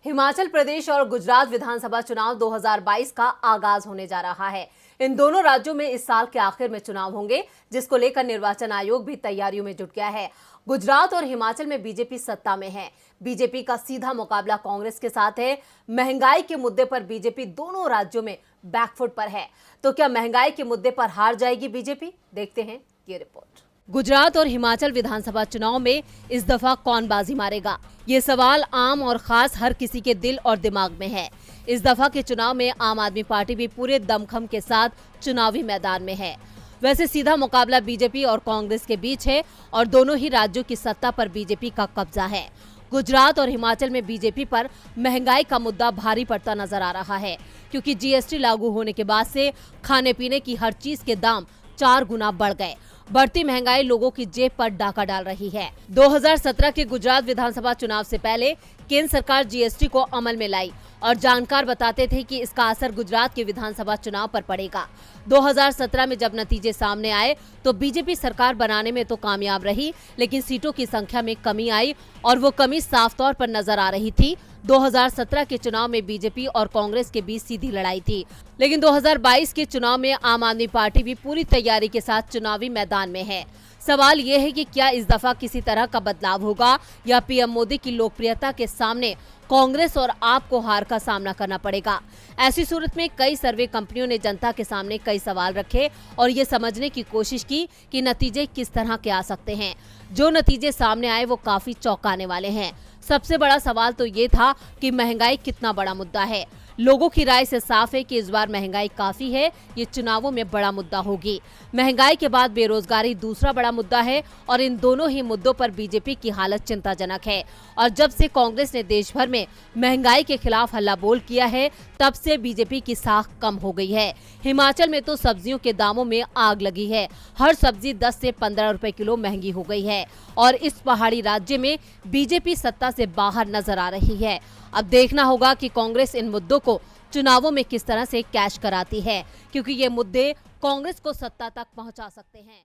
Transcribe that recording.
हिमाचल प्रदेश और गुजरात विधानसभा चुनाव 2022 का आगाज होने जा रहा है। इन दोनों राज्यों में इस साल के आखिर में चुनाव होंगे, जिसको लेकर निर्वाचन आयोग भी तैयारियों में जुट गया है। गुजरात और हिमाचल में बीजेपी सत्ता में है। बीजेपी का सीधा मुकाबला कांग्रेस के साथ है। महंगाई के मुद्दे पर बीजेपी दोनों राज्यों में बैकफुट पर है। तो क्या महंगाई के मुद्दे पर हार जाएगी बीजेपी? देखते हैं ये रिपोर्ट। गुजरात और हिमाचल विधानसभा चुनाव में इस दफा कौन बाजी मारेगा, ये सवाल आम और खास हर किसी के दिल और दिमाग में है। इस दफा के चुनाव में आम आदमी पार्टी भी पूरे दमखम के साथ चुनावी मैदान में है। वैसे सीधा मुकाबला बीजेपी और कांग्रेस के बीच है और दोनों ही राज्यों की सत्ता पर बीजेपी का कब्जा है। गुजरात और हिमाचल में बीजेपी पर महंगाई का मुद्दा भारी पड़ता नजर आ रहा है, क्योंकि जीएसटी लागू होने के बाद से खाने पीने की हर चीज के दाम 4 गुना बढ़ गए। बढ़ती महंगाई लोगों की जेब पर डाका डाल रही है। 2017 के गुजरात विधानसभा चुनाव से पहले केंद्र सरकार जीएसटी को अमल में लाई और जानकार बताते थे कि इसका असर गुजरात के विधानसभा चुनाव पर पड़ेगा। 2017 में जब नतीजे सामने आए तो बीजेपी सरकार बनाने में तो कामयाब रही, लेकिन सीटों की संख्या में कमी आई और वो कमी साफ तौर पर नजर आ रही थी। 2017 के चुनाव में बीजेपी और कांग्रेस के बीच सीधी लड़ाई थी, लेकिन 2022 के चुनाव में आम आदमी पार्टी भी पूरी तैयारी के साथ चुनावी मैदान में है। सवाल ये है कि क्या इस दफा किसी तरह का बदलाव होगा या पीएम मोदी की लोकप्रियता के सामने कांग्रेस और आप को हार का सामना करना पड़ेगा। ऐसी सूरत में कई सर्वे कंपनियों ने जनता के सामने कई सवाल रखे और ये समझने की कोशिश की कि नतीजे किस तरह के आ सकते हैं। जो नतीजे सामने आए वो काफी चौंकाने वाले हैं। सबसे बड़ा सवाल तो ये था कि महंगाई कितना बड़ा मुद्दा है। लोगों की राय से साफ है कि इस बार महंगाई काफी है, ये चुनावों में बड़ा मुद्दा होगी। महंगाई के बाद बेरोजगारी दूसरा बड़ा मुद्दा है और इन दोनों ही मुद्दों पर बीजेपी की हालत चिंताजनक है। और जब से कांग्रेस ने देश भर में महंगाई के खिलाफ हल्ला बोल किया है, तब से बीजेपी की साख कम हो गई है। हिमाचल में तो सब्जियों के दामों में आग लगी है। हर सब्जी 10 से 15 रुपए किलो महंगी हो गई है और इस पहाड़ी राज्य में बीजेपी सत्ता से बाहर नजर आ रही है। अब देखना होगा कि कांग्रेस इन मुद्दों को चुनावों में किस तरह से कैश कराती है, क्योंकि ये मुद्दे कांग्रेस को सत्ता तक पहुंचा सकते हैं।